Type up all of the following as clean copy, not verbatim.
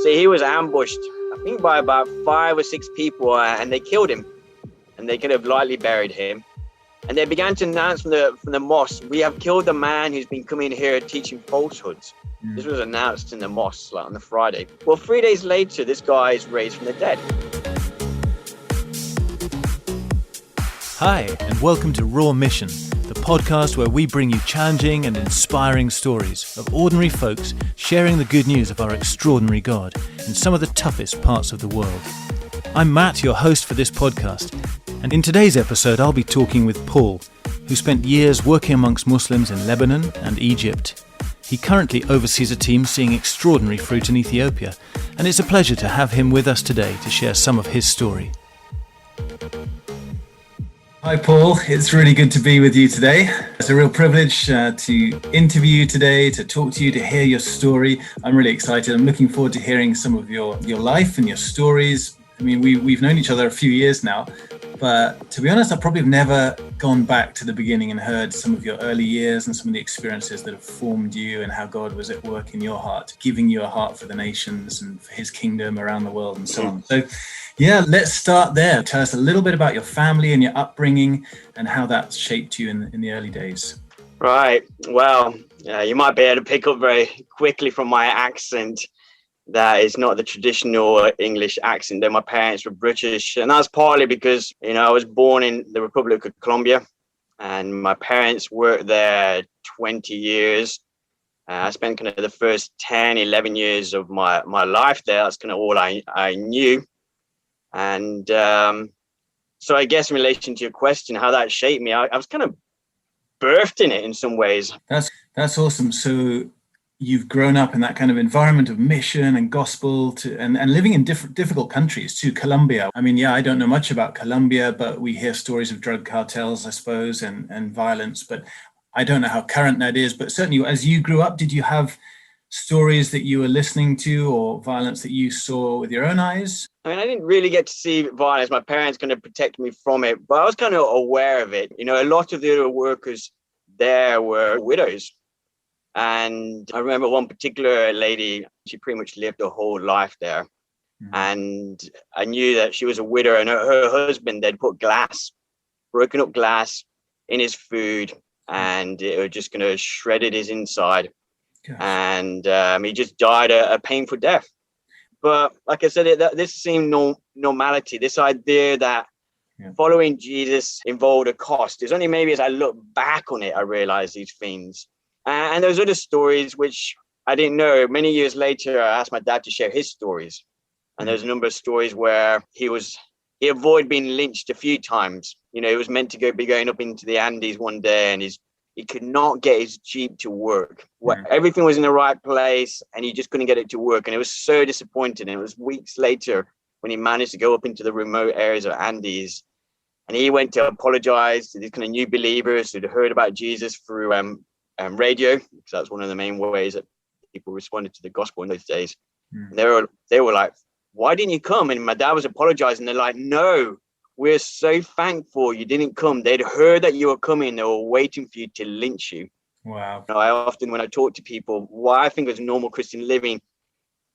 So he was ambushed, I think, by about 5 or 6 people, and they killed him. And they could have lightly buried him. And they began to announce from the mosque, we have killed the man who's been coming here teaching falsehoods. This was announced in the mosque on the Friday. Well, 3 days later, this guy is raised from the dead. Hi, and welcome to Raw Mission, the podcast where we bring you challenging and inspiring stories of ordinary folks sharing the good news of our extraordinary God in some of the toughest parts of the world. I'm Matt, your host for this podcast, and in today's episode I'll be talking with Paul, who spent years working amongst Muslims in Lebanon and Egypt. He currently oversees a team seeing extraordinary fruit in Ethiopia, and it's a pleasure to have him with us today to share some of his story. Hi Paul, it's really good to be with you today. It's a real privilege to interview you today, to talk to you, to hear your story. I'm really excited. I'm looking forward to hearing some of your life and your stories. I mean, we've known each other a few years now, but to be honest, I probably have never gone back to the beginning and heard some of your early years and some of the experiences that have formed you and how God was at work in your heart, giving you a heart for the nations and for his kingdom around the world and so on. So yeah, let's start there. Tell us a little bit about your family and your upbringing and how that shaped you in the early days. Right. Well, you might be able to pick up very quickly from my accent that it's not the traditional English accent. That my parents were British, and that's partly because, I was born in the Republic of Colombia, and my parents worked there 20 years. I spent kind of the first 10, 11 years of my life there. That's kind of all I knew. And so I guess in relation to your question, how that shaped me, I was kind of birthed in it in some ways. That's awesome. So you've grown up in that kind of environment of mission and gospel and living in difficult countries too. Colombia. I mean, I don't know much about Colombia, but we hear stories of drug cartels, I suppose, and violence. But I don't know how current that is. But certainly as you grew up, did you have stories that you were listening to or violence that you saw with your own eyes? I mean, I didn't really get to see violence. My parents kind of protected me from it, but I was kind of aware of it. A lot of the other workers there were widows. And I remember one particular lady, she pretty much lived her whole life there. Mm-hmm. And I knew that she was a widow, and her husband, they'd put broken up glass in his food, and it was just going to shredded his inside. Gosh. And he just died a painful death. But like I said, this seemed normality, this idea that following Jesus involved a cost. It's only maybe as I look back on it, I realized these things. And those other stories, which I didn't know. Many years later, I asked my dad to share his stories. And there's a number of stories where he avoided being lynched a few times. He was meant to be going up into the Andes one day, and he could not get his Jeep to work. Everything was in the right place, and he just couldn't get it to work. And it was so disappointing. And it was weeks later when he managed to go up into the remote areas of Andes. And he went to apologize to these kind of new believers who'd heard about Jesus through radio, because that's one of the main ways that people responded to the gospel in those days. And they were like, why didn't you come? And my dad was apologizing. They're like, no, we're so thankful you didn't come. They'd heard that you were coming. They were waiting for you to lynch you. Wow. I often, when I talk to people, what I think is normal Christian living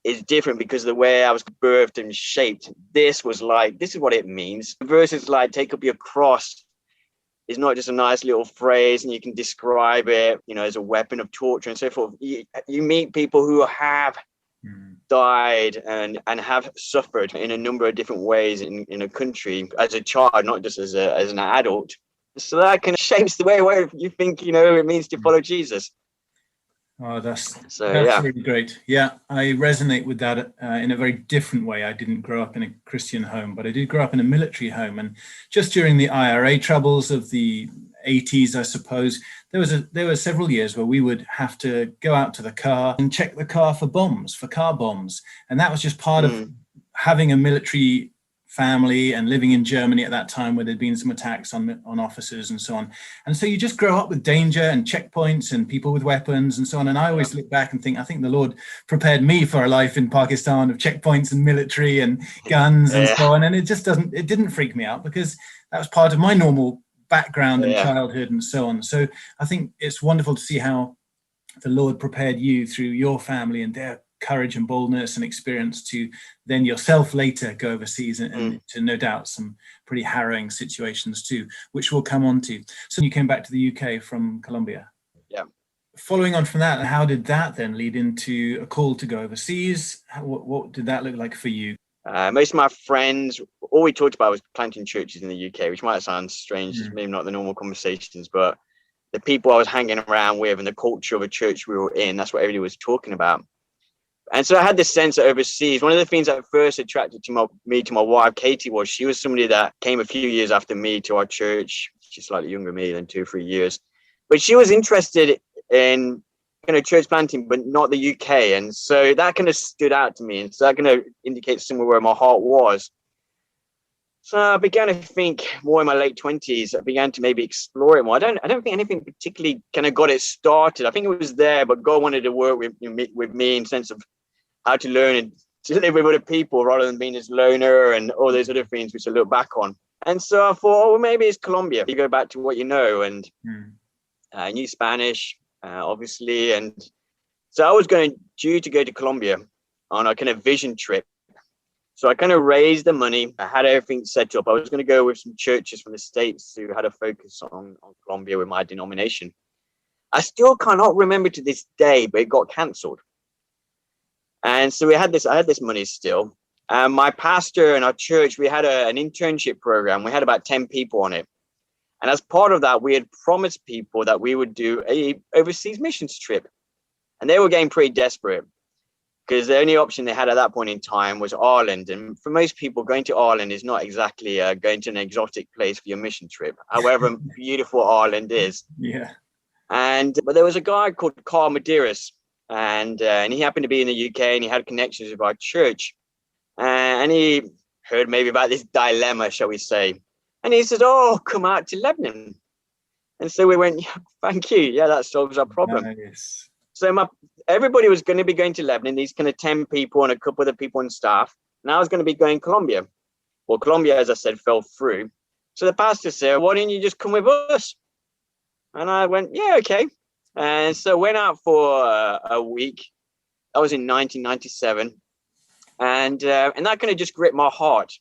is different because of the way I was birthed and shaped. This is what it means. Versus like, take up your cross. It's not just a nice little phrase and you can describe it, as a weapon of torture and so forth. You meet people who have died and have suffered in a number of different ways in a country as a child, not just as an adult. So that kind of shapes the way you think, it means to follow Jesus. Oh, that's really great. Yeah, I resonate with that in a very different way. I didn't grow up in a Christian home, but I did grow up in a military home. And just during the IRA troubles of the 80s, I suppose, there were several years where we would have to go out to the car and check the car for car bombs. And that was just part of having a military family and living in Germany at that time where there'd been some attacks on officers and so on. And so you just grow up with danger and checkpoints and people with weapons and so on. And I always look back and think, I think the Lord prepared me for a life in Pakistan of checkpoints and military and guns and so on. And it didn't freak me out because that was part of my normal background and childhood and so on. So I think it's wonderful to see how the Lord prepared you through your family and their courage and boldness and experience to then yourself later go overseas and to no doubt some pretty harrowing situations too, which we'll come on to. So you came back to the UK from Colombia. Yeah. Following on from that, how did that then lead into a call to go overseas? What did that look like for you? Most of my friends, all we talked about was planting churches in the UK, which might sound strange, maybe not the normal conversations, but the people I was hanging around with and the culture of a church we were in, that's what everybody was talking about. And so I had this sense that overseas, one of the things that first attracted me to my wife, Katie, was she was somebody that came a few years after me to our church. She's slightly younger than me, than 2 or 3 years. But she was interested in kind of church planting, but not the UK. And so that kind of stood out to me. And so that kind of indicates somewhere where my heart was. So I began to think more in my late 20s. I began to maybe explore it more. I don't think anything particularly kind of got it started. I think it was there, but God wanted to work with me in the sense of how to learn and to live with other people rather than being this loner and all those other things which I look back on. And so I thought, well, maybe it's Colombia. You go back to what you know. And I knew Spanish, obviously. And so I was due to go to Colombia on a kind of vision trip. So I kind of raised the money. I had everything set up. I was going to go with some churches from the States who had a focus on Colombia with my denomination. I still cannot remember to this day, but it got cancelled. And so I had this money still. And my pastor and our church, we had an internship program. We had about 10 people on it. And as part of that, we had promised people that we would do a overseas missions trip. And they were getting pretty desperate because the only option they had at that point in time was Ireland. And for most people, going to Ireland is not exactly going to an exotic place for your mission trip, however beautiful Ireland is. Yeah. But there was a guy called Carl Medeiros, and he happened to be in the UK, and he had connections with our church. And he heard maybe about this dilemma, shall we say. And he said, oh, come out to Lebanon. And so we went, yeah, thank you. Yeah, that solves our problem. Nice. So everybody was going to be going to Lebanon, these kind of 10 people and a couple of the people on staff. And I was going to be going to Colombia. Well, Colombia, as I said, fell through. So the pastor said, why don't you just come with us? And I went, yeah, okay. And so went out for a week. That was in 1997. And that kind of just gripped my heart.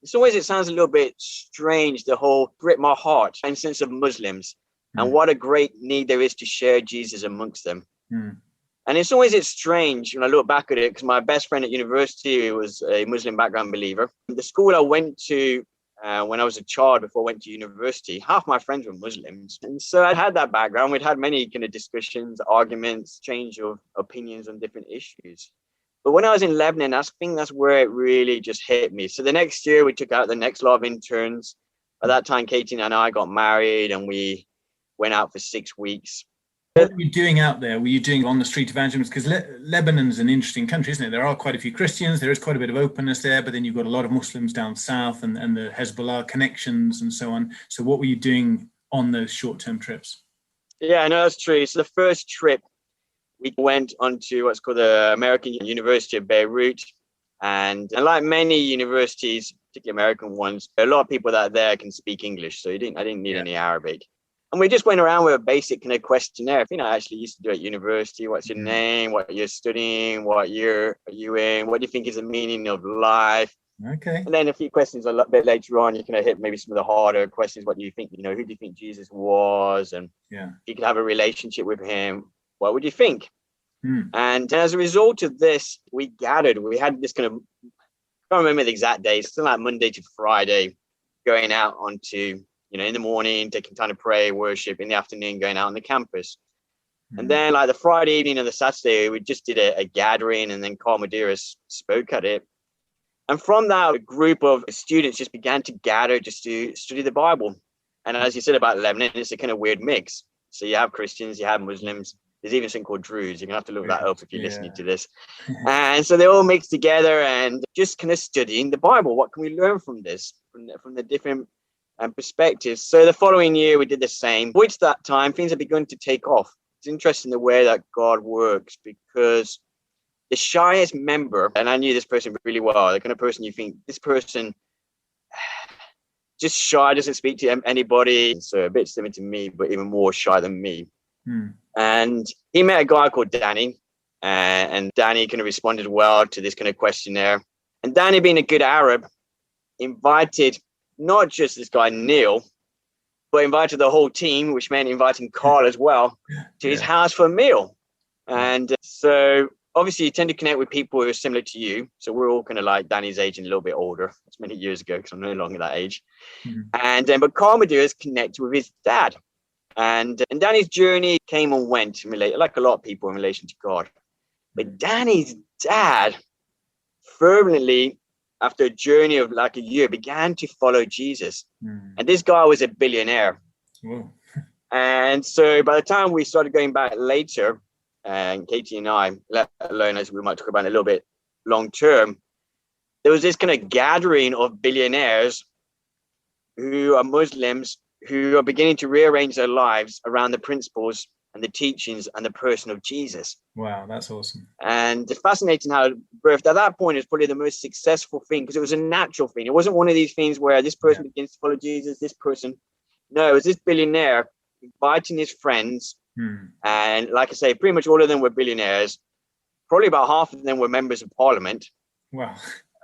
In some ways, it sounds a little bit strange, the whole grip my heart and sense of Muslims and what a great need there is to share Jesus amongst them. And in some ways, it's strange when I look back at it, because my best friend at university was a Muslim background believer. The school I went to when I was a child, before I went to university, half my friends were Muslims. And so I had that background. We'd had many kind of discussions, arguments, change of opinions on different issues. But when I was in Lebanon, I think that's where it really just hit me. So the next year, we took out the next lot of interns. At that time, Katie and I got married, and we went out for 6 weeks. What were you doing out there? Were you doing on the street evangelism? Because Lebanon's an interesting country, isn't it? There are quite a few Christians. There is quite a bit of openness there, but then you've got a lot of Muslims down south and the Hezbollah connections and so on. So what were you doing on those short-term trips? Yeah, no, that's true. So the first trip, we went on to what's called the American University of Beirut. And like many universities, particularly American ones, a lot of people that are there can speak English. So I didn't need any Arabic. And we just went around with a basic kind of questionnaire. I actually used to do at university. What's your name? What you're studying? What year are you in? What do you think is the meaning of life? Okay. And then a few questions a little bit later on, you can hit maybe some of the harder questions. What do you think? Who do you think Jesus was? And if you could have a relationship with him, what would you think? And as a result of this, we gathered. We had this kind of, I can't remember the exact days, something like Monday to Friday, going out onto, in the morning, taking time to pray, worship, in the afternoon, going out on the campus. And then like the Friday evening and the Saturday, we just did a gathering, and then Carl Medeiros spoke at it. And from that, a group of students just began to gather just to study the Bible. And as you said about Lebanon, it's a kind of weird mix. So you have Christians, you have Muslims. There's even something called Druze. You're going to have to look that up if you're listening to this. And so they all mixed together and just kind of studying the Bible. What can we learn from this, from the different perspectives? So the following year, we did the same. Which that time, things had begun to take off. It's interesting the way that God works, because the shyest member, and I knew this person really well, the kind of person you think, this person just shy, doesn't speak to anybody. So a bit similar to me, but even more shy than me. And he met a guy called Danny, And Danny kind of responded well to this kind of questionnaire. And Danny, being a good Arab, invited not just this guy Neil, but invited the whole team, which meant inviting Carl as well, to his house for a meal. And so obviously you tend to connect with people who are similar to you. So we're all kind of like Danny's age and a little bit older. That's many years ago because I'm no longer that age. But Carl Madeira's connected with his dad. And Danny's journey came and went, like a lot of people in relation to God. But Danny's dad fervently, after a journey of like a year, began to follow Jesus. And this guy was a billionaire. And so by the time we started going back later, and Katie and I, let alone as we might talk about a little bit long term, there was this kind of gathering of billionaires who are Muslims who are beginning to rearrange their lives around the principles and the teachings and the person of Jesus. Wow, that's awesome. And it's fascinating how birth at that point is probably the most successful thing, because it was a natural thing. It wasn't one of these things where this person begins to follow Jesus, this person. No, it was this billionaire inviting his friends. And like I say, pretty much all of them were billionaires. Probably about half of them were members of parliament. Wow.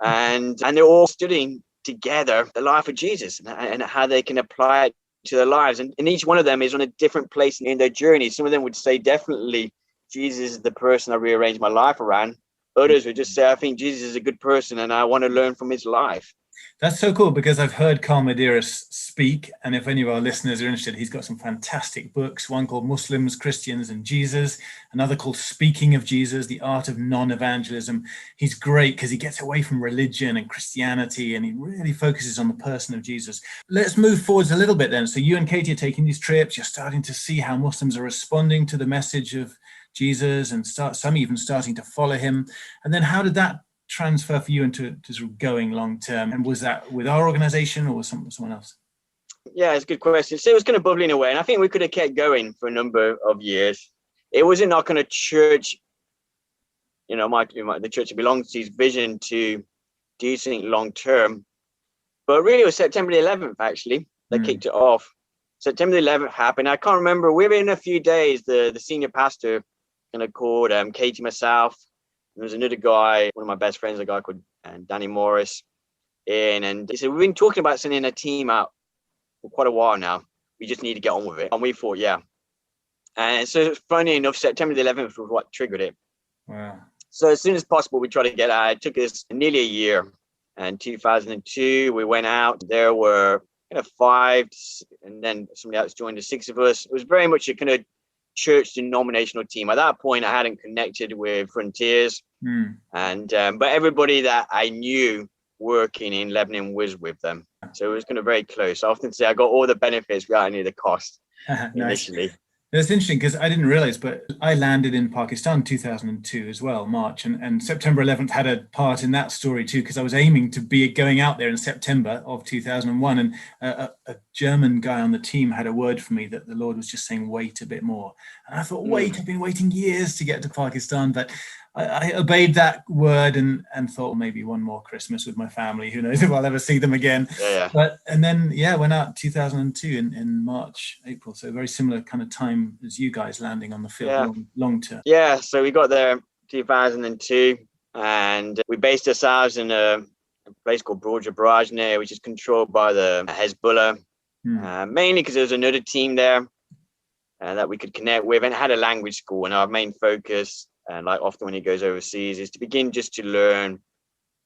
and they're all studying together the life of Jesus and how they can apply it to their lives. And each one of them is on a different place in their journey. Some of them would say, definitely, Jesus is the person I rearranged my life around. Others would just say, I think Jesus is a good person and I want to learn from his life. That's so cool, because I've heard Carl Madeira speak, and if any of our listeners are interested, he's got some fantastic books, one called Muslims, Christians and Jesus, another called Speaking of Jesus, The Art of Non-Evangelism. He's great because he gets away from religion and Christianity and he really focuses on the person of Jesus. Let's move forwards a little bit then. So you and Katie are taking these trips, you're starting to see how Muslims are responding to the message of Jesus and some even starting to follow him. And then how did that transfer for you into sort of going long term? And was that with our organization or someone else? Yeah, it's a good question. So it was kind of bubbling away, and I think we could have kept going for a number of years. It wasn't our kind of church, the church that belongs to his vision to do something long term. But really it was September the 11th actually that kicked it off. September the 11th happened. I can't remember, within a few days the senior pastor kind of called Katie, myself. There was another guy, one of my best friends, a guy called Danny Morris, and he said, we've been talking about sending a team out for quite a while now. We just need to get on with it. And we thought, yeah. And so funny enough, September the 11th was what triggered it. Wow. So as soon as possible, we tried to get out. It took us nearly a year. And 2002, we went out. There were 5, and then somebody else joined the 6 of us. It was very much a kind of church denominational team. At that point, I hadn't connected with Frontiers, but everybody that I knew working in Lebanon was with them. So it was kind of very close. I often say I got all the benefits without any of the cost initially. That's interesting, because I didn't realize, but I landed in Pakistan 2002 as well, March, and September 11th had a part in that story too, because I was aiming to be going out there in September of 2001, and a German guy on the team had a word for me that the Lord was just saying, wait a bit more. And I thought, wait, I've been waiting years to get to Pakistan, but I obeyed that word and thought maybe one more Christmas with my family. Who knows if I'll ever see them again. And then went out 2002 in March, April. So very similar kind of time as you guys landing on the field long term. Yeah, so we got there 2002 and we based ourselves in a place called Brojabrazhne, which is controlled by the Hezbollah, mainly because there was another team there that we could connect with, and it had a language school, and our main focus, and like often when he goes overseas, is to begin just to learn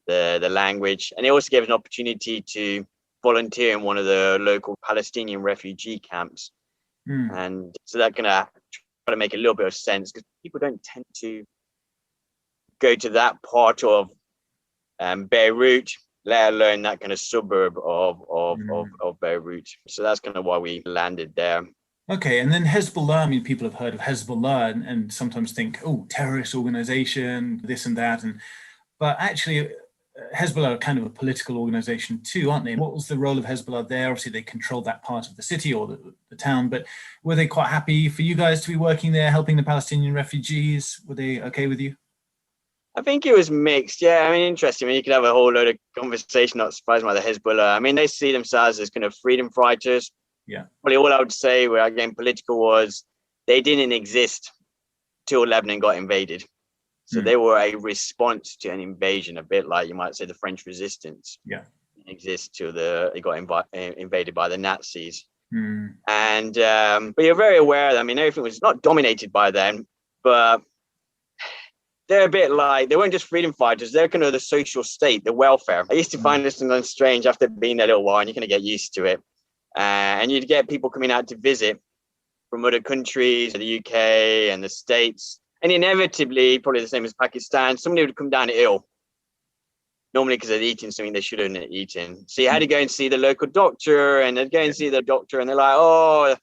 the language. And it also gave us an opportunity to volunteer in one of the local Palestinian refugee camps. And so that kind of try to make a little bit of sense, because people don't tend to go to that part of Beirut, let alone that kind of suburb of Beirut. So that's kind of why we landed there. Okay, and then Hezbollah, I mean, people have heard of Hezbollah and sometimes think, oh, terrorist organization, this and that. But actually, Hezbollah are kind of a political organization too, aren't they? What was the role of Hezbollah there? Obviously, they controlled that part of the city or the town, but were they quite happy for you guys to be working there, helping the Palestinian refugees? Were they okay with you? I think it was mixed. Yeah, I mean, interesting. I mean, you could have a whole load of conversation, not surprised by the Hezbollah. I mean, they see themselves as kind of freedom fighters. Yeah. Probably all I would say, without getting political, was they didn't exist till Lebanon got invaded. So they were a response to an invasion, a bit like you might say the French resistance. Yeah. Exists till it got invaded by the Nazis. And but you're very aware that, I mean, everything was not dominated by them, but they're a bit like, they weren't just freedom fighters, they're kind of the social state, the welfare. I used to find this sometimes strange after being there a little while, and you're going to get used to it. And you'd get people coming out to visit from other countries, the UK and the States. And inevitably, probably the same as Pakistan, somebody would come down ill. Normally because they're eating something they shouldn't have eaten. So you had to go and see the local doctor, and they'd go and see the doctor, and they're like, oh,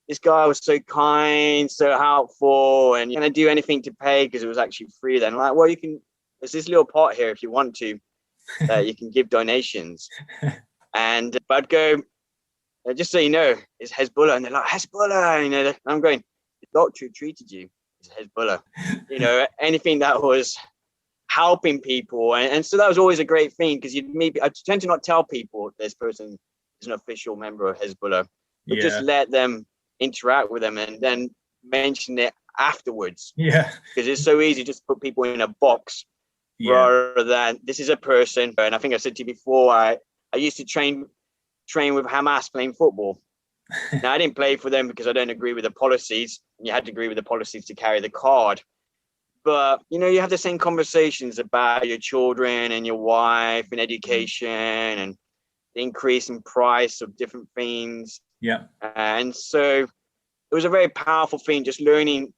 this guy was so kind, so helpful, and can I do anything to pay? Because it was actually free then. Like, well, there's this little pot here if you want to, you can give donations. And but I'd go, just so you know, it's Hezbollah. And they're like, Hezbollah, you know, I'm going, the doctor who treated you is Hezbollah. You know, anything that was helping people. And so that was always a great thing, because I tend to not tell people this person is an official member of Hezbollah, but just let them interact with them and then mention it afterwards. Yeah. Because it's so easy just to put people in a box rather than this is a person. And I think I said to you before, I used to train with Hamas playing football. Now, I didn't play for them because I don't agree with the policies. You had to agree with the policies to carry the card. But, you know, you have the same conversations about your children and your wife and education and the increase in price of different things. Yeah. And so it was a very powerful thing, just learning,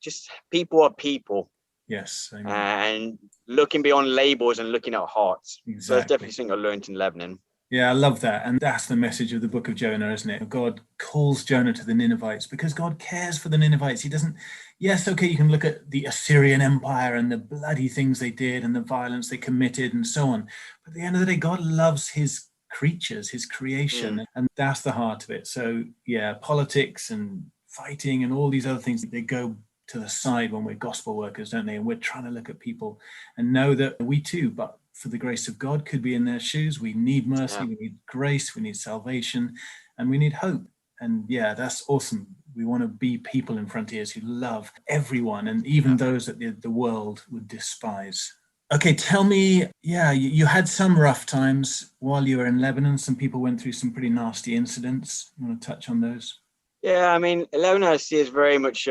just people are people. Yes. And looking beyond labels and looking at hearts. Exactly. So that's definitely something I learned in Lebanon. Yeah, I love that. And that's the message of the book of Jonah, isn't it? God calls Jonah to the Ninevites because God cares for the Ninevites. He doesn't, yes, okay, you can look at the Assyrian Empire and the bloody things they did and the violence they committed and so on. But at the end of the day, God loves his creatures, his creation. And that's the heart of it. So yeah, politics and fighting and all these other things, they go to the side when we're gospel workers, don't they? And we're trying to look at people and know that we too, but for the grace of God, could be in their shoes. We need mercy, we need grace, we need salvation, and we need hope. And yeah, that's awesome. We want to be people in Frontiers who love everyone, and even those that the world would despise. Okay, tell me, you had some rough times while you were in Lebanon. Some people went through some pretty nasty incidents. You want to touch on those? Yeah, I mean, Lebanon I see is very much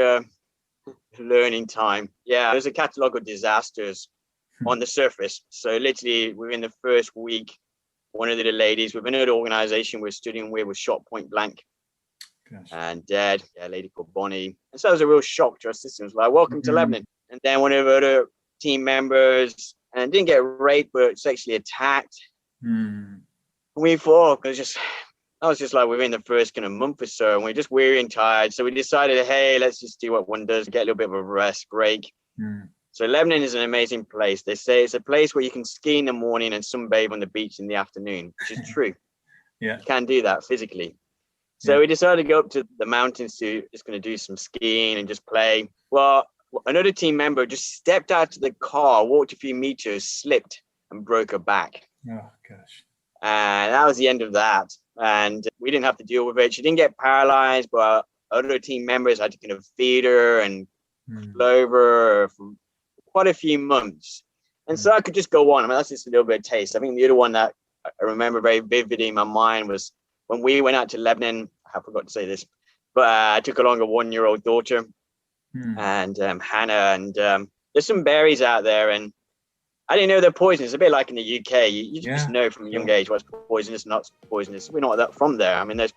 learning time. Yeah, there's a catalogue of disasters on the surface. So literally within the first week, one of the ladies with another organization we're studying with was shot point blank. And dead. Yeah, a lady called Bonnie. And so it was a real shock to our system. It was like, welcome to Lebanon. And then one of our other team members, and didn't get raped, but sexually attacked. We thought, I was just like within the first kind of month or so, and we're just weary and tired. So we decided, hey, let's just do what one does, get a little bit of a rest break. So Lebanon is an amazing place. They say it's a place where you can ski in the morning and sunbathe on the beach in the afternoon, which is true. You can't do that physically. So we decided to go up to the mountains to just going to do some skiing and just play. Well, another team member just stepped out of the car, walked a few meters, slipped and broke her back. Oh, gosh. And that was the end of that. And we didn't have to deal with it. She didn't get paralyzed, but other team members had to kind of feed her and clothe her for quite a few months. And so I could just go on. I mean, that's just a little bit of taste. I think the other one that I remember very vividly in my mind was when we went out to Lebanon. I forgot to say this, but I took along a 1-year-old daughter and Hannah. And there's some berries out there, and I didn't know they're poisonous. It's a bit like in the UK. You just know from a young age what's poisonous, not poisonous. We're not that from there. I mean, they're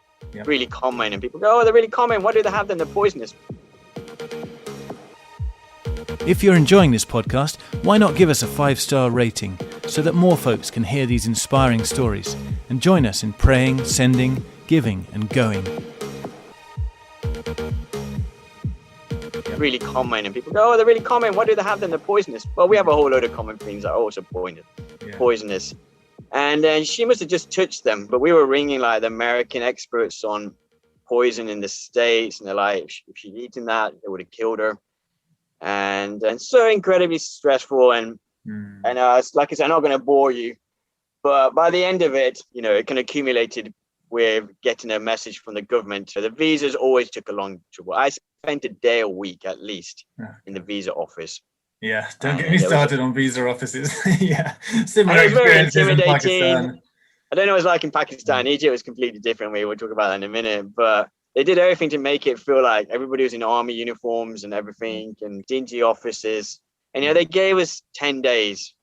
really common, and people go, oh, they're really common. Why do they have them? They're poisonous. If you're enjoying this podcast, why not give us a 5-star rating so that more folks can hear these inspiring stories and join us in praying, sending, giving and going. Really common, and people go, oh, they're really common. Why do they have them? They're poisonous. Well, we have a whole load of common things that are also poisonous. And she must have just touched them. But we were ringing like the American experts on poison in the States, and they're like, if she'd eaten that, it would have killed her. And so incredibly stressful. And it's like I said, I'm not going to bore you, but by the end of it, it kind of accumulated with getting a message from the government. So the visas always took a long trouble. I spent a day a week at least in the visa office. Yeah, don't get me started on visa offices. Yeah, similar experiences in Pakistan. I don't know what it's like in Pakistan. Egypt was completely different. We'll talk about that in a minute. But they did everything to make it feel like everybody was in army uniforms and everything, and dingy offices. And they gave us 10 days.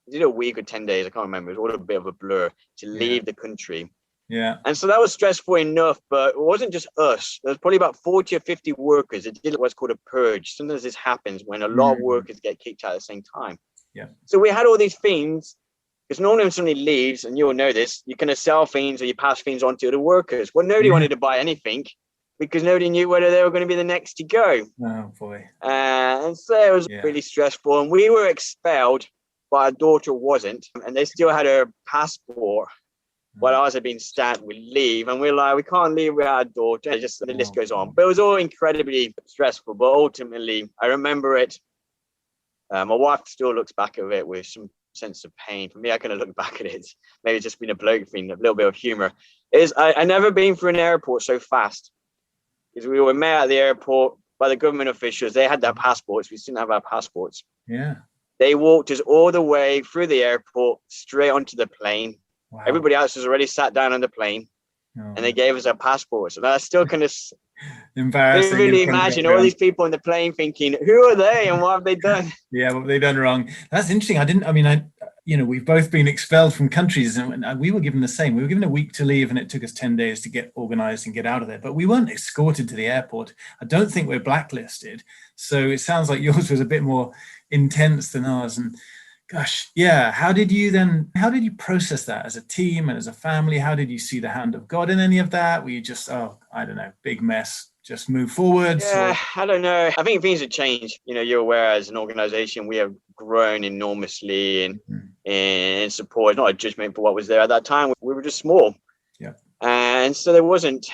We did a week or 10 days. I can't remember. It was all a bit of a blur to leave the country. Yeah. And so that was stressful enough, but it wasn't just us. There was probably about 40 or 50 workers that did what's called a purge. Sometimes this happens when a lot of workers get kicked out at the same time. Yeah. So we had all these things, because normally when somebody leaves, and you'll know this, you kind of sell things or you pass things on to other workers. Well, nobody wanted to buy anything because nobody knew whether they were going to be the next to go. Oh, boy. And so it was really stressful. And we were expelled, but our daughter wasn't. And they still had her passport. While ours had been stamped with leave, and we're like, we can't leave without our daughter. The list goes on. But it was all incredibly stressful. But ultimately, I remember it. My wife still looks back at it with some sense of pain. For me, I kind of look back at it. Maybe it's just been a bloke thing, a little bit of humor. I never been through an airport so fast. Because we were met at the airport by the government officials. They had their passports. We didn't have our passports. Yeah. They walked us all the way through the airport, straight onto the plane. Wow. Everybody else was already sat down on the plane, and they gave us our passports. And I still kind of embarrassing. Really imagine all these people on the plane thinking, "Who are they, and what have they done?" Yeah, what have they done wrong? That's interesting. We've both been expelled from countries, and we were given the same. We were given a week to leave, and it took us 10 days to get organized and get out of there. But we weren't escorted to the airport. I don't think we're blacklisted. So it sounds like yours was a bit more intense than ours. And gosh, yeah. How did you process that as a team and as a family? How did you see the hand of God in any of that? Were you just, I don't know, big mess, just move forward? Yeah, I don't know. I think things have changed. You're aware as an organization, we have grown enormously in support. It's not a judgment for what was there at that time. We were just small. Yeah. And so there wasn't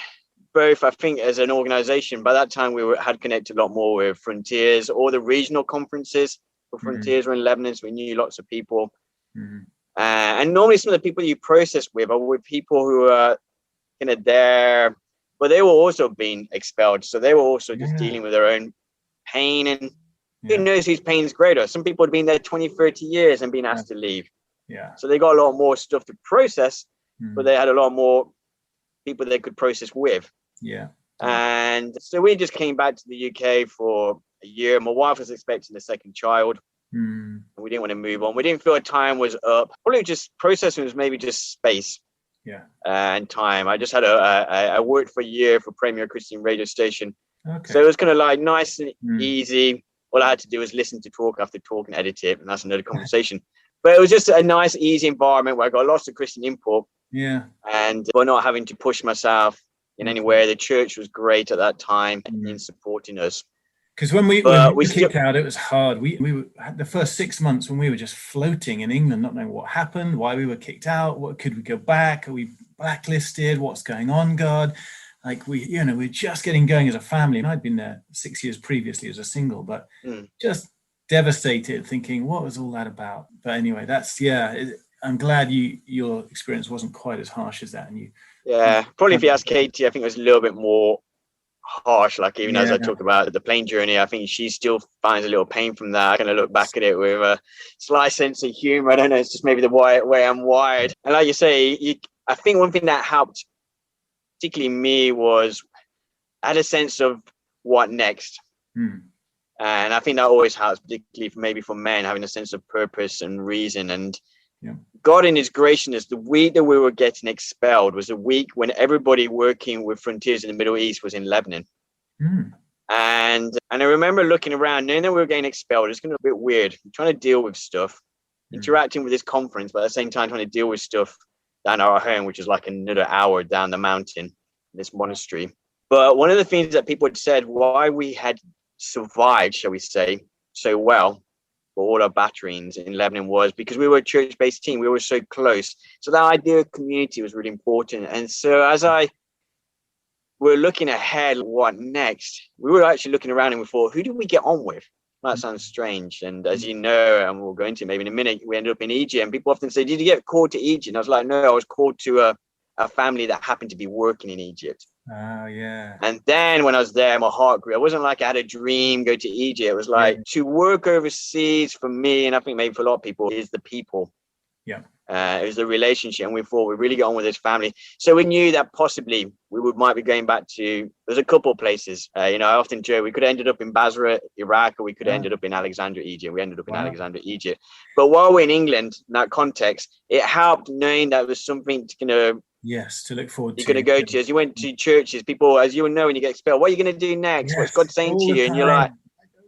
both, I think, as an organization. By that time, had connected a lot more with Frontiers, all the regional conferences. Frontiers were in Lebanon, so we knew lots of people. And normally some of the people you process with are with people who are kind of there, but they were also being expelled. So they were also just dealing with their own pain. And who knows whose pain is greater? Some people had been there 20, 30 years and been asked to leave. Yeah. So they got a lot more stuff to process, but they had a lot more people they could process with. Yeah. And so we just came back to the UK for a year. My wife was expecting a second child. And we didn't want to move on. We didn't feel time was up. Probably just processing was maybe just space. Yeah. And time. I just had I worked for a year for Premier Christian radio station. Okay. So it was kind of like nice and easy. All I had to do was listen to talk after talk and edit it, and that's another conversation. But it was just a nice, easy environment where I got lots of Christian input. Yeah. And we're not having to push myself in any way. The church was great at that time in supporting us. Because when we were kicked out, it was hard. We were the first 6 months when we were just floating in England, not knowing what happened, why we were kicked out, what could we go back? Are we blacklisted? What's going on, God? Like we're just getting going as a family. And I'd been there 6 years previously as a single, but just devastated, thinking, what was all that about? But anyway, I'm glad your experience wasn't quite as harsh as that. And probably if you ask Katie, I think it was a little bit more harsh. Like even as I talk about the plane journey, I think she still finds a little pain from that. I kind of look back at it with a slight sense of humor. I don't know, it's just maybe the way I'm wired. And like you say, I think one thing that helped, particularly me, was I had a sense of what next. And I think that always helps, particularly for men, having a sense of purpose and reason. And God in his graciousness, the week that we were getting expelled was a week when everybody working with Frontiers in the Middle East was in Lebanon. And I remember looking around, knowing that we were getting expelled. It's going to be a bit weird. I'm trying to deal with stuff, interacting with this conference, but at the same time trying to deal with stuff down our home, which is like another hour down the mountain, this monastery. But one of the things that people had said, why we had survived, shall we say, so well for all our batterings in Lebanon was because we were a church-based team. We were so close. So that idea of community was really important. And so as we're looking ahead, what next? We were actually looking around and we thought, who do we get on with? That sounds strange. And as you know, and we'll go into maybe in a minute, we ended up in Egypt. And people often say, did you get called to Egypt? And I was like, no, I was called to a family that happened to be working in Egypt. Oh, yeah. And then when I was there, my heart grew. It wasn't like I had a dream, go to Egypt. It was like to work overseas for me, and I think maybe for a lot of people, is the people. Yeah. It was the relationship, and we thought we really got on with this family. So we knew that possibly we might be going back to, there's a couple of places. I often joke, we could have ended up in Basra, Iraq, or we could have ended up in Alexandria, Egypt. We ended up in Alexandria, Egypt. But while we're in England, in that context, it helped knowing that there was something to to look forward to. You're going to go to, as you went to churches, people, as you will know when you get expelled, what are you going to do next? What's God saying to you? And you're like,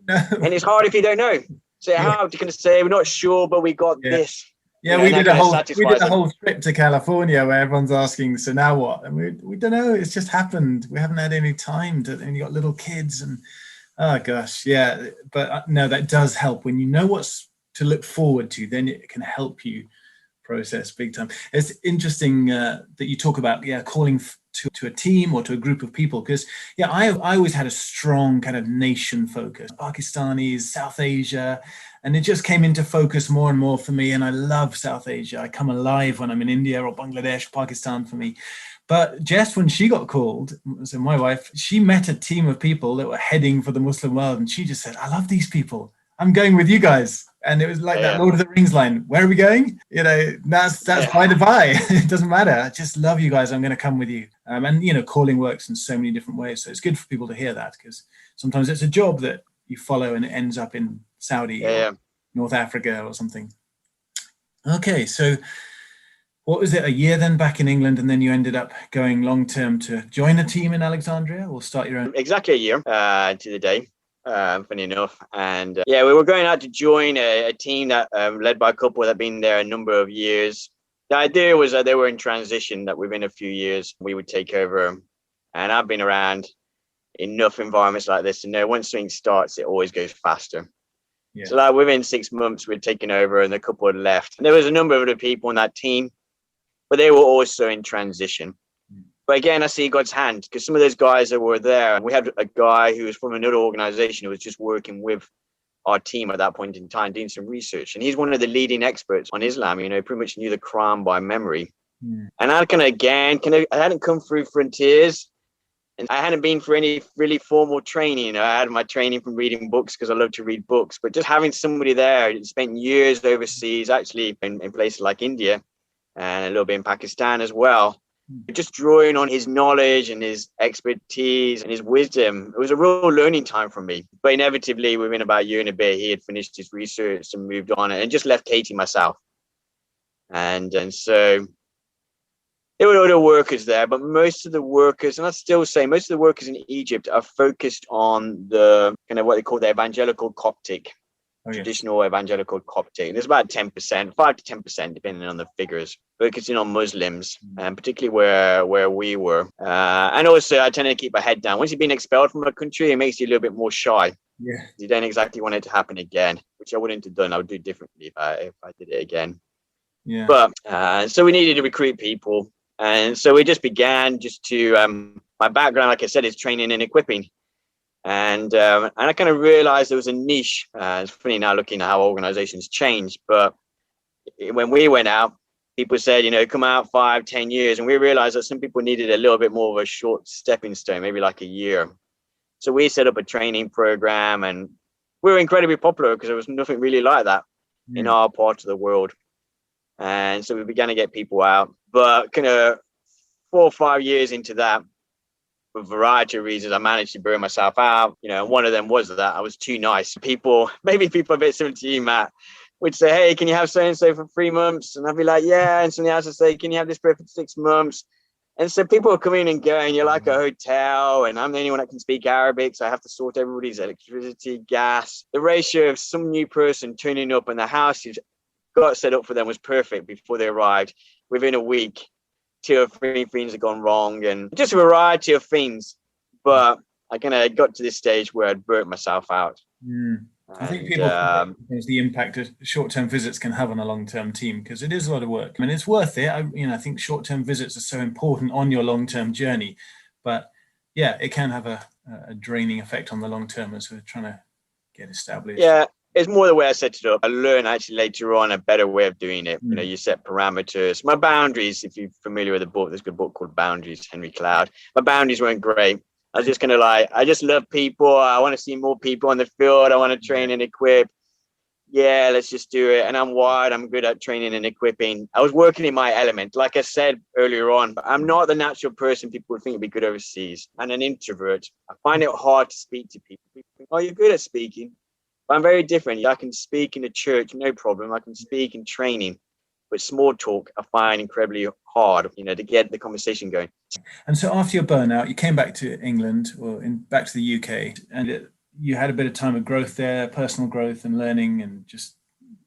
and it's hard if you don't know. So how are you going to say, we're not sure, but we got this. Yeah, we did a whole trip to California where everyone's asking, so now what? And we don't know. It's just happened. We haven't had any time and you got little kids and oh gosh, yeah. But no, that does help when you know what's to look forward to. Then it can help you process big time. It's interesting that you talk about calling to a team or to a group of people, because I always had a strong kind of nation focus, Pakistanis, South Asia. And it just came into focus more and more for me. And I love South Asia. I come alive when I'm in India or Bangladesh, Pakistan for me. But Jess, when she got called, so my wife, she met a team of people that were heading for the Muslim world. And she just said, I love these people. I'm going with you guys. And it was like that Lord of the Rings line. Where are we going? That's by the by. It doesn't matter. I just love you guys. I'm going to come with you. And calling works in so many different ways. So it's good for people to hear that, because sometimes it's a job that you follow and it ends up in Saudi or North Africa or something. Okay, so what was it, a year then back in England, and then you ended up going long-term to join a team in Alexandria or start your own? Exactly a year to the day, funny enough. And we were going out to join a team that led by a couple that had been there a number of years. The idea was that they were in transition, that within a few years we would take over. And I've been around enough environments like this to know once something starts, it always goes faster. Yeah. So like within 6 months, we'd taken over and a couple had left. And there was a number of other people on that team, but they were also in transition. But again, I see God's hand, because some of those guys that were there, we had a guy who was from another organization who was just working with our team at that point in time, doing some research. And he's one of the leading experts on Islam, pretty much knew the Quran by memory. And I I hadn't come through Frontiers. And I hadn't been for any really formal training. I had my training from reading books because I love to read books. But just having somebody there who spent years overseas, actually in places like India and a little bit in Pakistan as well, just drawing on his knowledge and his expertise and his wisdom. It was a real learning time for me. But inevitably, within about a year and a bit, he had finished his research and moved on and just left Katie myself. And so there were other workers there, but most of the workers, and I still say most of the workers in Egypt are focused on the kind of what they call the evangelical Coptic, traditional evangelical Coptic. There's about 10%, 5 to 10%, depending on the figures, focusing on Muslims, and particularly where we were. And also, I tend to keep my head down. Once you've been expelled from a country, it makes you a little bit more shy. Yeah, you don't exactly want it to happen again, which I wouldn't have done. I would do differently if I did it again. Yeah. But so we needed to recruit people. And so we just began to, my background, like I said, is training and equipping. And I kind of realized there was a niche. It's funny now looking at how organizations change. But when we went out, people said, come out 5, 10 years. And we realized that some people needed a little bit more of a short stepping stone, maybe like a year. So we set up a training program, and we were incredibly popular because there was nothing really like that in our part of the world. And so we began to get people out. But kind of 4 or 5 years into that, for a variety of reasons, I managed to burn myself out. One of them was that I was too nice. Maybe people a bit similar to you, Matt, would say, hey, can you have so-and-so for 3 months? And I'd be like, yeah. And somebody else would say, can you have this for 6 months? And so people are coming and going. You're like a hotel, and I'm the only one that can speak Arabic, so I have to sort everybody's electricity, gas. The ratio of some new person turning up and the house is got set up for them was perfect before they arrived. Within a week, 2 or 3 things had gone wrong, and just a variety of things. But I kind of got to this stage where I'd burnt myself out. I think people think the impact of short-term visits can have on a long-term team, because it is a lot of work. I mean, it's worth it. I think short-term visits are so important on your long-term journey, but it can have a draining effect on the long term as we're trying to get established. Yeah. it's more the way I set it up. I learned actually later on a better way of doing it. You set parameters. My boundaries, if you're familiar with the book, there's a good book called Boundaries, Henry Cloud. My boundaries weren't great. I was just kind of like, I just love people. I want to see more people on the field. I want to train and equip. Yeah, let's just do it. And I'm wired. I'm good at training and equipping. I was working in my element. Like I said earlier on, I'm not the natural person people would think would be good overseas. I'm an introvert. I find it hard to speak to people. People think, oh, you're good at speaking. But I'm very different. I can speak in a church, no problem. I can speak in training. But small talk, I find incredibly hard, to get the conversation going. And so after your burnout, you came back to England or back to the UK, and you had a bit of time of growth there, personal growth and learning, and just,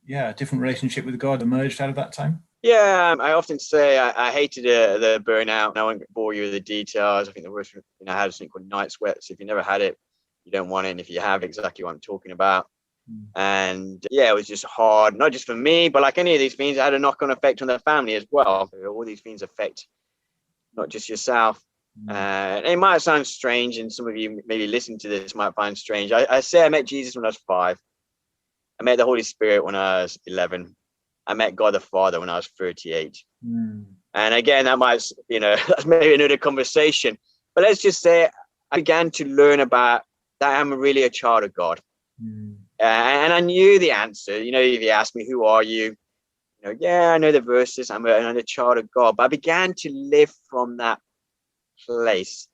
a different relationship with God emerged out of that time? Yeah, I often say I hated the burnout. I won't bore you with the details. I think the worst thing I had was something called night sweats. If you never had it, you don't want it. And if you have, exactly what I'm talking about. And it was just hard, not just for me, but like any of these things, it had a knock-on effect on the family as well. All these things affect not just yourself. It might sound strange, and some of you maybe listen to this might find strange. I say I met Jesus when I was 5. I met the Holy Spirit when I was 11. I met God the Father when I was 38. And again, that might, that's maybe another conversation. But let's just say I began to learn about that I'm really a child of God. And I knew the answer. If you asked me, who are you? I know the verses. I'm a child of God. But I began to live from that place.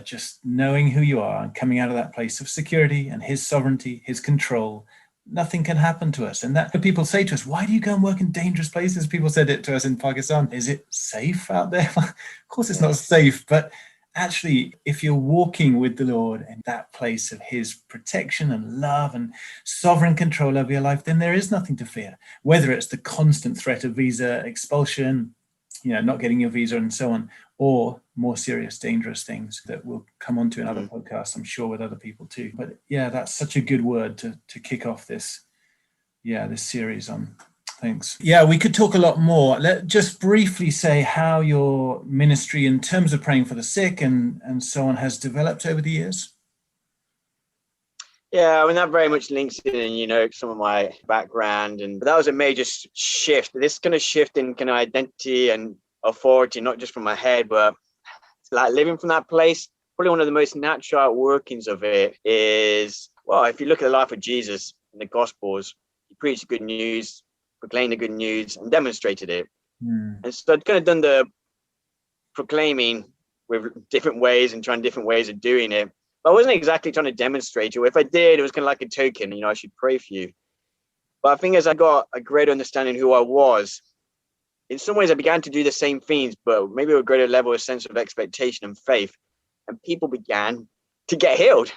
Just knowing who you are and coming out of that place of security and his sovereignty, his control. Nothing can happen to us. And that people say to us, why do you go and work in dangerous places? People said it to us in Pakistan. Is it safe out there? Of course it's not safe, but actually, if you're walking with the Lord in that place of his protection and love and sovereign control over your life, then there is nothing to fear. Whether it's the constant threat of visa expulsion, not getting your visa and so on, or more serious, dangerous things that we'll come on to in other podcasts, I'm sure, with other people too. But that's such a good word to kick off this series on. Thanks. We could talk a lot more. Let's just briefly say how your ministry in terms of praying for the sick and so on has developed over the years. Yeah, I mean, that very much links in, some of my background. And that was a major shift. This kind of shift in kind of identity and authority, not just from my head, but it's like living from that place. Probably one of the most natural workings of it is, if you look at the life of Jesus in the Gospels, he preached the good news, proclaimed the good news, and demonstrated it. And so I'd kind of done the proclaiming with different ways and trying different ways of doing it. But I wasn't exactly trying to demonstrate it. If I did, it was kind of like a token, I should pray for you. But I think as I got a greater understanding of who I was, in some ways I began to do the same things, but maybe with a greater level of sense of expectation and faith. And people began to get healed.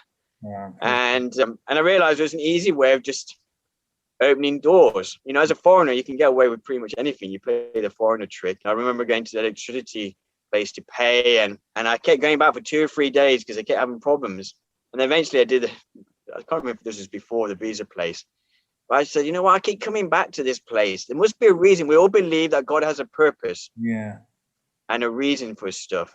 And I realized there's an easy way of just opening doors. As a foreigner, you can get away with pretty much anything. You play the foreigner trick. I remember going to the electricity place to pay, and I kept going back for 2 or 3 days because I kept having problems. And eventually I can't remember if this was before the visa place, but I said, I keep coming back to this place. There must be a reason. We all believe that God has a purpose and a reason for stuff.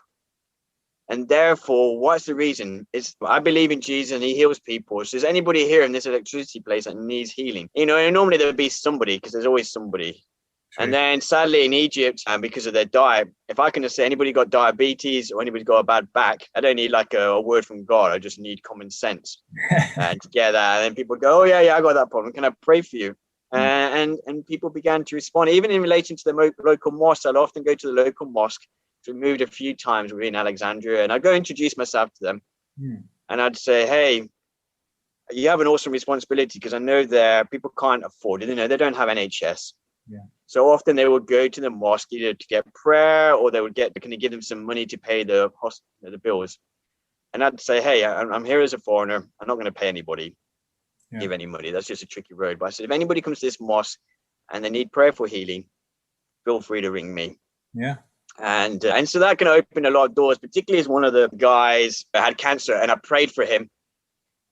And therefore, what's the reason? I believe in Jesus and he heals people. So is anybody here in this electricity place that needs healing? And normally there'll be somebody, because there's always somebody. True. And then sadly in Egypt, and because of their diet, if I can just say anybody got diabetes or anybody's got a bad back, I don't need like a word from God. I just need common sense to get that. And then people go, oh yeah, I got that problem. Can I pray for you? And people began to respond. Even in relation to the local mosque, I'll often go to the local mosque. We moved a few times within Alexandria, and I'd go introduce myself to them. And I'd say, hey, you have an awesome responsibility, because I know that people can't afford it. They don't have NHS. So often they would go to the mosque either to get prayer, or they would can they give them some money to pay the bills. And I'd say, hey, I'm here as a foreigner. I'm not going to pay anybody, give any money. That's just a tricky road. But I said, if anybody comes to this mosque and they need prayer for healing, feel free to ring me. And so that can open a lot of doors, particularly as one of the guys had cancer, and I prayed for him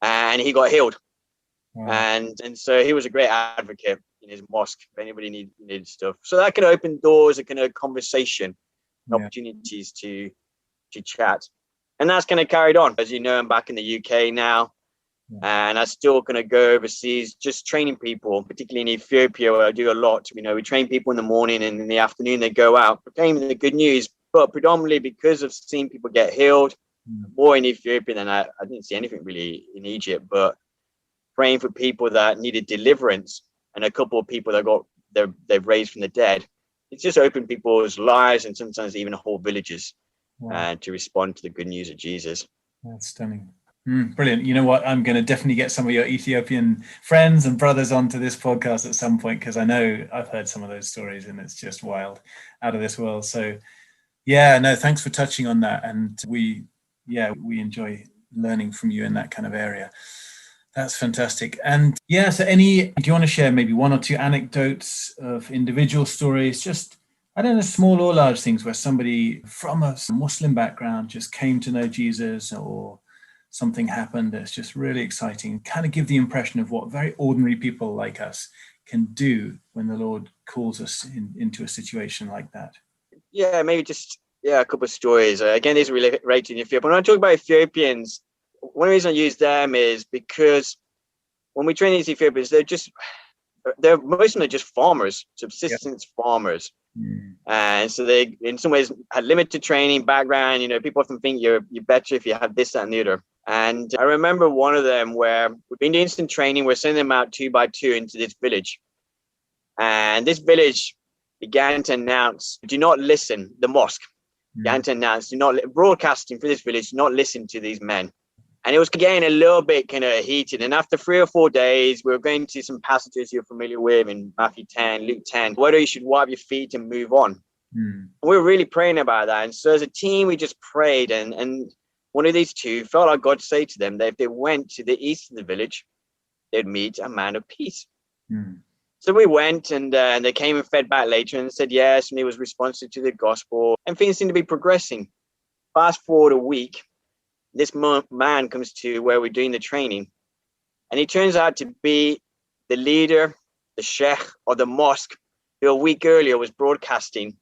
and he got healed. And so he was a great advocate in his mosque if anybody needed stuff. So that can open doors, it can open conversation, opportunities to chat. And that's kind of carried on. As you know, I'm back in the UK now. And I still kind of go overseas, just training people, particularly in Ethiopia, where I do a lot. We train people in the morning, and in the afternoon they go out proclaiming the good news. But predominantly because of seeing people get healed, more in Ethiopia than I didn't see anything really in Egypt, but praying for people that needed deliverance, and a couple of people that they've raised from the dead. It's just opened people's lives, and sometimes even whole villages, to respond to the good news of Jesus. That's stunning. Brilliant. You know what? I'm going to definitely get some of your Ethiopian friends and brothers onto this podcast at some point, because I know I've heard some of those stories and it's just wild, out of this world. So yeah, no, thanks for touching on that. And we enjoy learning from you in that kind of area. That's fantastic. And yeah, so do you want to share maybe one or two anecdotes of individual stories, just, I don't know, small or large things where somebody from a Muslim background just came to know Jesus, or something happened that's just really exciting, kind of give the impression of what very ordinary people like us can do when the Lord calls us into a situation like that? Yeah, maybe just a couple of stories. Again, these are related in Ethiopia. When I talk about Ethiopians, one reason I use them is because when we train these Ethiopians, most of them are just farmers, subsistence farmers. And so they, in some ways, had limited training background. People often think you're better if you have this, that, and the other. And I remember one of them where we've been doing some training. We're sending them out 2 by 2 into this village. And this village began to announce, do not listen. The mosque began to announce, broadcasting for this village, do not listen to these men. And it was getting a little bit kind of heated. And after 3 or 4 days, we were going to some passages you're familiar with in Matthew 10, Luke 10, whether you should wipe your feet and move on. And we were really praying about that. And so as a team, we just prayed. And one of these two felt like God say to them that if they went to the east of the village, they'd meet a man of peace. So we went, and they came and fed back later and said yes, and he was responsive to the gospel, and things seemed to be progressing. Fast forward a week, this man comes to where we're doing the training, and he turns out to be the leader, the sheikh, or the mosque, who a week earlier was broadcasting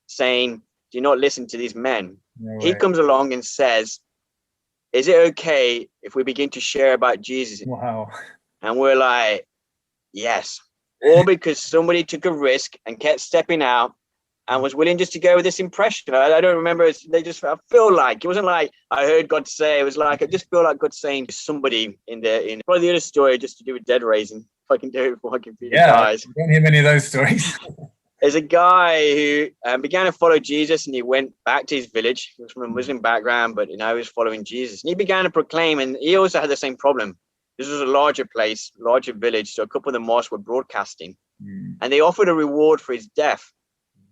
saying, do not listen to these men. No, he comes along and says, is it okay if we begin to share about Jesus? Wow. And we're like, yes. All because somebody took a risk and kept stepping out and was willing just to go with this impression. I don't remember. I feel like it wasn't like I heard God say. It was like I just feel like God saying to somebody in probably the other story, just to do with dead raising. If I can do it before I can feed the guys. I don't hear many of those stories. There's a guy who began to follow Jesus, and he went back to his village. He was from a Muslim background, but he was following Jesus. And he began to proclaim, and he also had the same problem. This was a larger place, larger village, so a couple of the mosques were broadcasting. And they offered a reward for his death.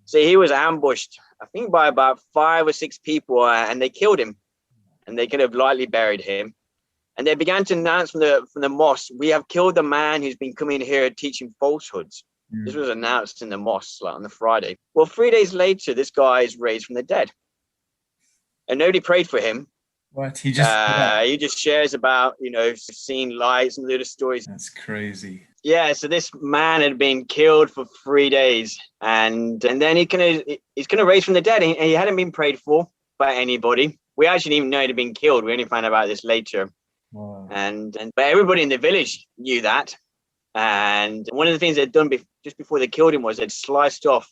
So he was ambushed, I think, by about 5 or 6 people, and they killed him. And they kind of lightly buried him. And they began to announce from the mosque, we have killed the man who's been coming here teaching falsehoods. This was announced in the mosque on the Friday. Well, 3 days later, this guy is raised from the dead. And nobody prayed for him. What? He just shares about, seeing lights and little stories. That's crazy. Yeah, so this man had been killed for 3 days. And then he's kind of raised from the dead. And he hadn't been prayed for by anybody. We actually didn't even know he'd been killed. We only found out about this later. Wow. But everybody in the village knew that. And one of the things they'd done just before they killed him was they'd sliced off,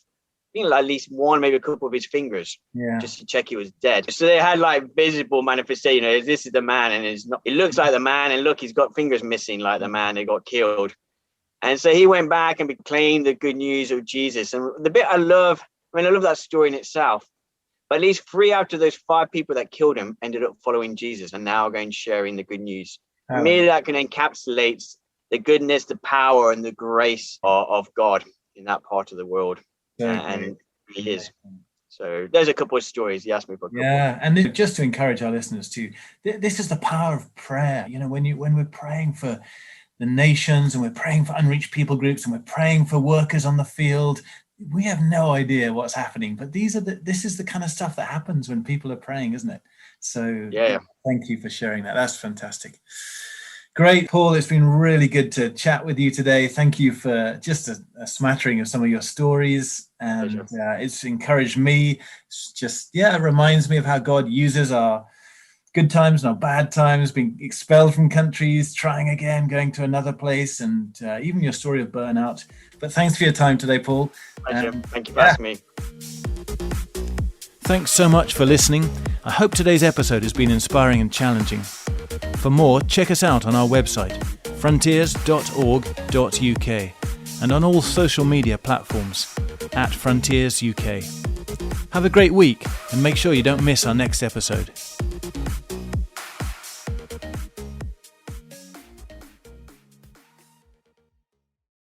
I think, at least one, maybe a couple of his fingers, just to check he was dead. So they had visible manifestation. This is the man, and it looks like the man, and look, he's got fingers missing like the man that got killed. And so he went back and proclaimed the good news of Jesus. And the bit I love that story in itself. But at least 3 out of those 5 people that killed him ended up following Jesus and now going sharing the good news. For me, that can encapsulate the goodness, the power, and the grace of God in that part of the world. And he is. So there's a couple of stories. He asked me for a couple. Yeah, and just to encourage our listeners too, this is the power of prayer. When we're praying for the nations, and we're praying for unreached people groups, and we're praying for workers on the field, we have no idea what's happening. But this is the kind of stuff that happens when people are praying, isn't it? So thank you for sharing that. That's fantastic. Great, Paul. It's been really good to chat with you today. Thank you for just a smattering of some of your stories. And it's encouraged me. It's just, it reminds me of how God uses our good times, not bad times, being expelled from countries, trying again, going to another place, and even your story of burnout. But thanks for your time today, Paul. Thank you for asking me. Thanks so much for listening. I hope today's episode has been inspiring and challenging. For more, check us out on our website, frontiers.org.uk, and on all social media platforms @FrontiersUK. Have a great week, and make sure you don't miss our next episode.